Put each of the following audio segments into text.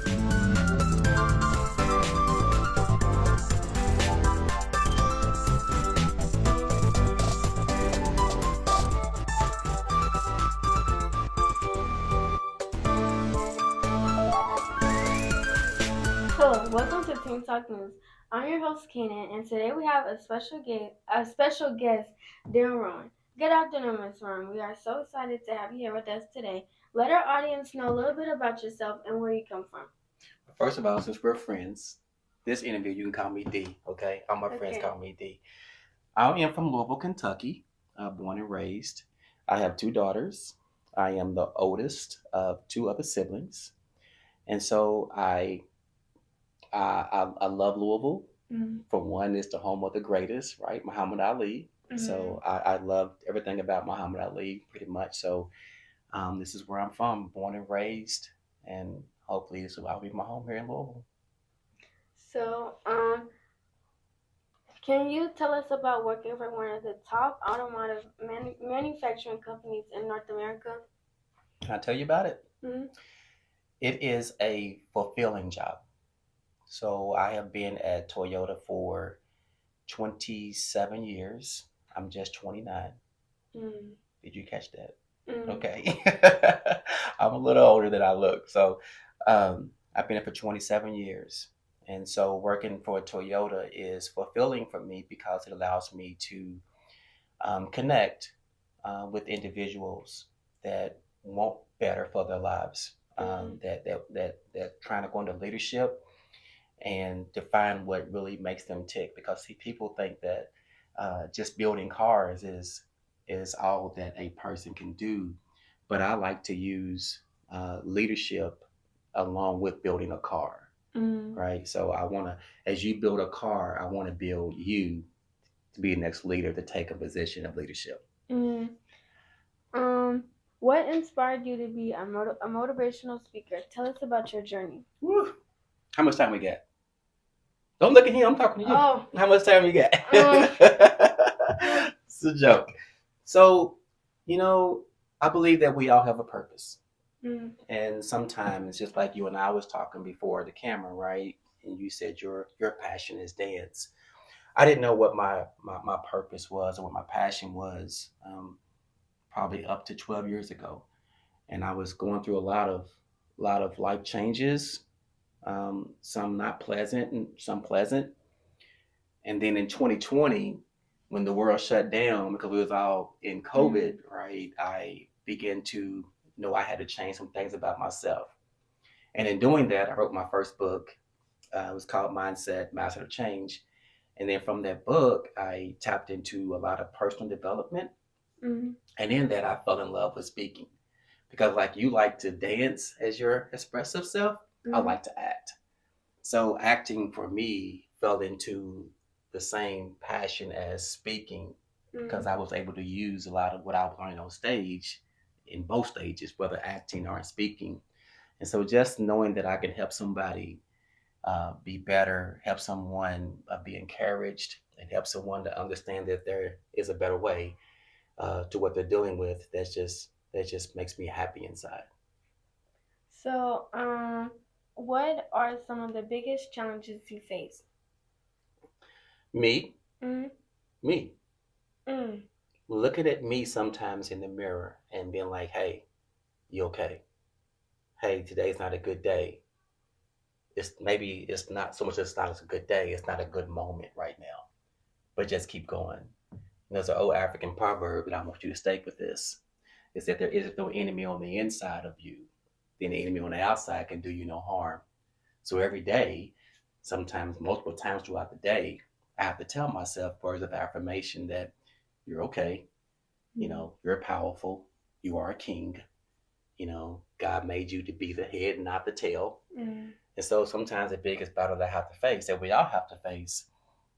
Hello, welcome to Teen Talk News. I'm your host Canaan, and today we have a special guest, Derron Rowan. Good afternoon, Ms. Rowan. We are so excited to have you here with us today. Let our audience know a little bit about yourself and where you come from. First of all, since we're friends, this interview you can call me D. Okay, all my friends call me D. I am from Louisville, Kentucky, born and raised. I have two daughters. I am the oldest of two other siblings, and so I love Louisville. Mm-hmm. For one, it's the home of the greatest, right? Muhammad Ali. Mm-hmm. So I love everything about Muhammad Ali pretty much. So this is where I'm from, born and raised, and hopefully this will be my home here in Louisville. So, can you tell us about working for one of the top automotive manufacturing companies in North America? Can I tell you about it? Mm-hmm. It is a fulfilling job. So I have been at Toyota for 27 years. I'm just 29. Mm-hmm. Did you catch that? Mm-hmm. Okay. I'm a little older than I look. So I've been there for 27 years. And so working for Toyota is fulfilling for me because it allows me to connect with individuals that want better for their lives, that trying to go into leadership and define what really makes them tick. Because see, people think that just building cars is all that a person can do, but I like to use leadership along with building a car, right? So I want to, as you build a car, I want to build you to be the next leader to take a position of leadership. Mm. What inspired you to be a motivational speaker? Tell us about your journey. Woo. How much time we got? Don't look at him. I'm talking to you. Oh. How much time we got? It's a joke. So, I believe that we all have a purpose. Mm. And sometimes, just like you and I was talking before the camera, right? And you said your passion is dance. I didn't know what my purpose was or what my passion was probably up to 12 years ago. And I was going through a lot of life changes, some not pleasant and some pleasant. And then in 2020, when the world shut down because we was all in COVID, right, I began to know I had to change some things about myself. And in doing that, I wrote my first book. It was called Mindset, Master of Change. And then from that book, I tapped into a lot of personal development. Mm-hmm. And in that, I fell in love with speaking. Because like you like to dance as your expressive self, I like to act. So acting for me fell into the same passion as speaking because I was able to use a lot of what I was learning on stage in both stages, whether acting or speaking. And so just knowing that I can help somebody be better, help someone be encouraged, and help someone to understand that there is a better way to what they're dealing with, that just makes me happy inside. So, what are some of the biggest challenges you face? Me, Mm. me. Mm. Looking at me sometimes in the mirror and being like, hey, you okay? Hey, today's not a good day. It's not so much it's not a good day, it's not a good moment right now. But just keep going. There's an old African proverb, and I want you to stay with this. Is that there is no enemy on the inside of you, then the enemy on the outside can do you no harm. So every day, sometimes multiple times throughout the day, I have to tell myself words of affirmation that you're okay, you're powerful, you are a king, God made you to be the head, not the tail. Mm. And so sometimes the biggest battle that I have to face, that we all have to face,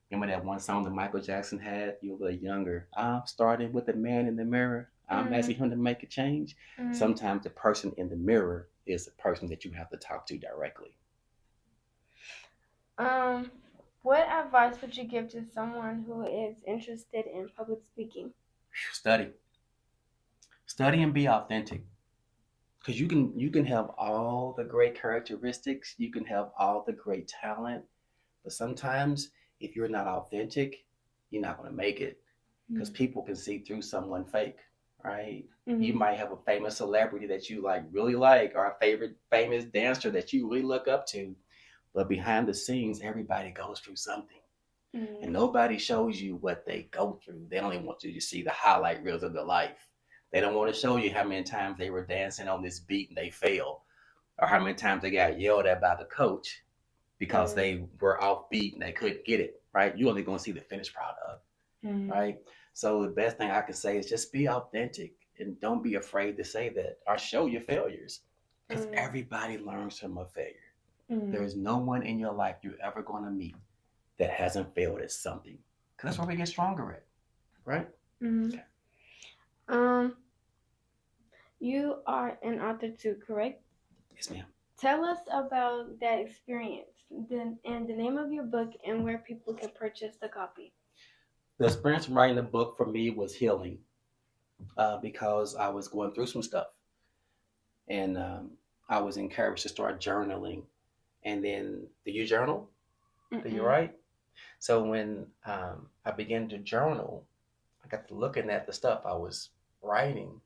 remember that one song that Michael Jackson had? You were younger. I'm starting with the man in the mirror. I'm asking him to make a change. Sometimes the person in the mirror is the person that you have to talk to directly. What advice would you give to someone who is interested in public speaking? Study. Study and be authentic. Because you can have all the great characteristics, you can have all the great talent, but sometimes if you're not authentic, you're not going to make it because people can see through someone fake, right? You might have a famous celebrity that you like really like, or a favorite famous dancer that you really look up to, but behind the scenes, everybody goes through something. And nobody shows you what they go through. They only want you to see the highlight reels of their life. They don't want to show you how many times they were dancing on this beat and they failed, or how many times they got yelled at by the coach because they were off beat and they couldn't get it, right? You're only going to see the finished product, right? So the best thing I can say is just be authentic and don't be afraid to say that or show your failures because everybody learns from a failure. There is no one in your life you're ever going to meet that hasn't failed at something because that's where we get stronger at, right? Okay. You are an author too, correct? Yes, ma'am. Tell us about that experience and the name of your book and where people can purchase the copy. The experience of writing the book for me was healing because I was going through some stuff. And I was encouraged to start journaling. And then, do you journal? Do you write? So when I began to journal, I got to looking at the stuff I was writing,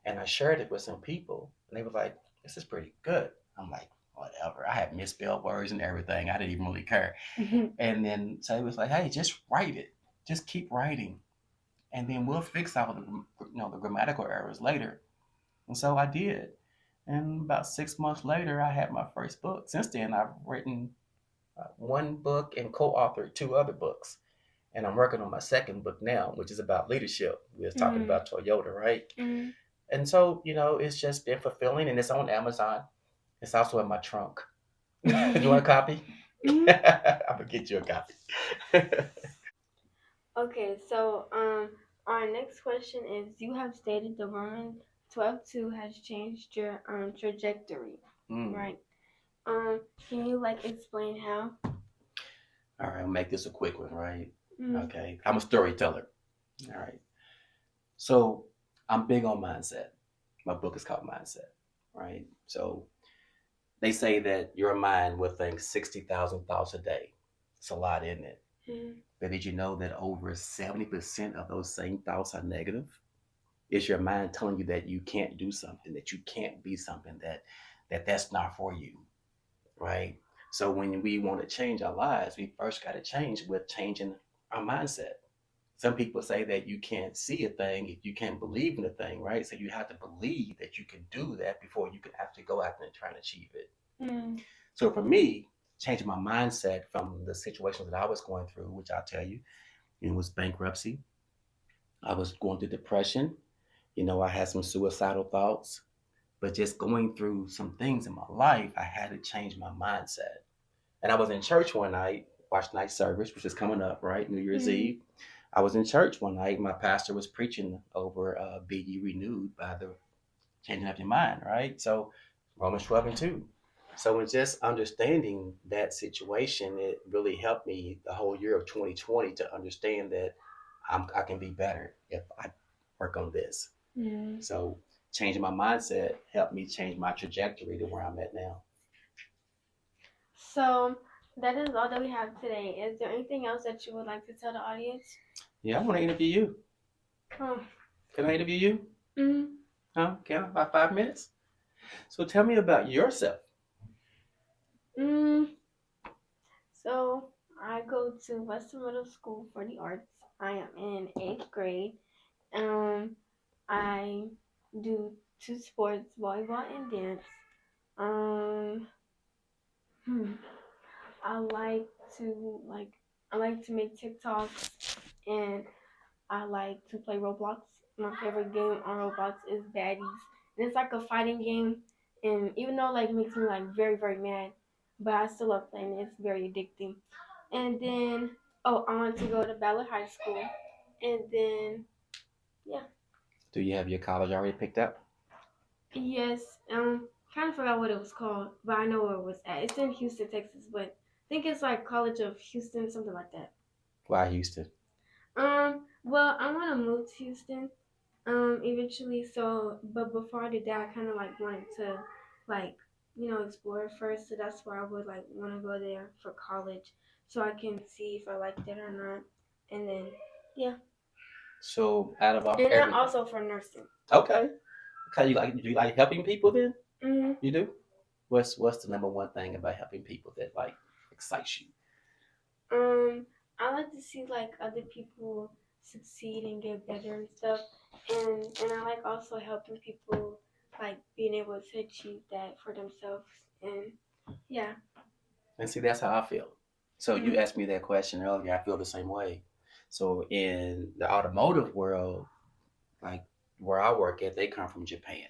and I shared it with some people, and they were like, "This is pretty good." I'm like, "Whatever." I had misspelled words and everything. I didn't even really care. And then so it was like, "Hey, just write it. Just keep writing, and then we'll fix all the grammatical errors later." And so I did. And about 6 months later, I had my first book. Since then, I've written one book and co-authored two other books. And I'm working on my second book now, which is about leadership. We was talking about Toyota, right? And so, it's just been fulfilling, and it's on Amazon. It's also in my trunk. You want a copy? I'm gonna get you a copy. Okay, so our next question is: you have stated the Roman 12:2 has changed your trajectory, right? Can you explain how? All right, I'll make this a quick one, right? Okay, I'm a storyteller. All right, so I'm big on mindset. My book is called Mindset, right? So they say that your mind will think 60,000 thoughts a day. It's a lot, isn't it? But did you know that over 70% of those same thoughts are negative? It's your mind telling you that you can't do something, that you can't be something, that's not for you, right? So when we want to change our lives, we first got to change with changing our mindset. Some people say that you can't see a thing if you can't believe in a thing, right? So you have to believe that you can do that before you can actually go out there and try and achieve it. So for me, changing my mindset from the situations that I was going through, which I'll tell you, it was bankruptcy. I was going through depression. I had some suicidal thoughts, but just going through some things in my life, I had to change my mindset. And I was in church one night, watched night service, which is coming up, right? New Year's Eve. I was in church one night. My pastor was preaching over Be Ye Renewed by the changing of your mind, right? So Romans 12:2. So in just understanding that situation, it really helped me the whole year of 2020 to understand that I can be better if I work on this. So changing my mindset helped me change my trajectory to where I'm at now. So that is all that we have today. Is there anything else that you would like to tell the audience? Yeah, I want to interview you. Can I interview you? Okay, about 5 minutes. So tell me about yourself. So I go to Western Middle School for the Arts. I am in 8th grade. I do two sports, volleyball and dance. I like to make TikToks, and I like to play Roblox. My favorite game on Roblox is Baddies. And it's like a fighting game, and even though it makes me very very mad, but I still love playing it. It's very addicting. And then I want to go to Ballard High School, and then yeah. Do you have your college already picked up? Yes, kind of forgot what it was called, but I know where it was at. It's in Houston, Texas, but I think it's like College of Houston, something like that. Why Houston? Well, I want to move to Houston, Eventually, so but before I did that, I kind of like wanted to like explore first. So that's why I would like want to go there for college, so I can see if I liked it or not, and then yeah. So out of all And then everything, also for nursing. okay. Okay, do you like helping people then? Mhm. You do? What's the number one thing about helping people that like excites you? I like to see like other people succeed and get better and stuff, and I like also helping people like being able to achieve that for themselves, and yeah. And see, that's how I feel. So you Mhm. asked me that question earlier. I feel the same way. So in the automotive world, like where I work at, they come from Japan.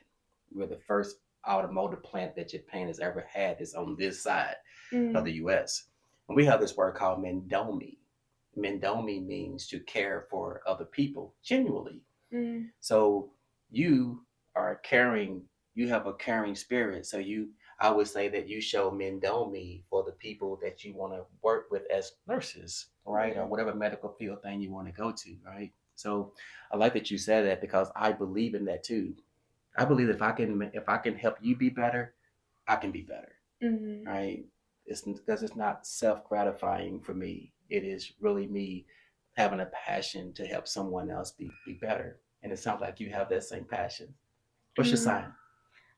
We're the first automotive plant that Japan has ever had is on this side of Mhm. the U.S. And we have this word called mendomi. Mendomi means to care for other people genuinely. Mhm. So you are caring, you have a caring spirit. So I would say that you show mendomi for the people that you want to work with as nurses, right? Or Mhm. whatever medical field thing you want to go to, right? So I like that you said that because I believe in that too. I believe that if I can help you be better, I can be better, Mhm. right? It's because it's not self gratifying for me. It is really me having a passion to help someone else be better. And it sounds like you have that same passion. What's your Mhm. sign?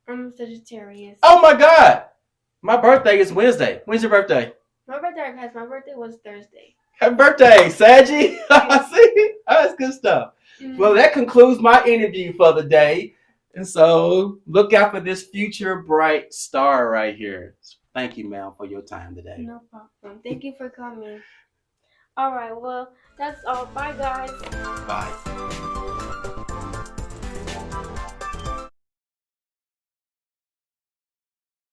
I'm a Sagittarius. Oh my God! My birthday is Wednesday. When's your birthday? My birthday passed. My birthday was Thursday. Happy birthday, Saggy! See? That's good stuff. Well, Mhm. that concludes my interview for the day. And so look out for this future bright star right here. Thank you, ma'am, for your time today. No problem. Thank you for coming. All right. Well, that's all. Bye, guys. Bye.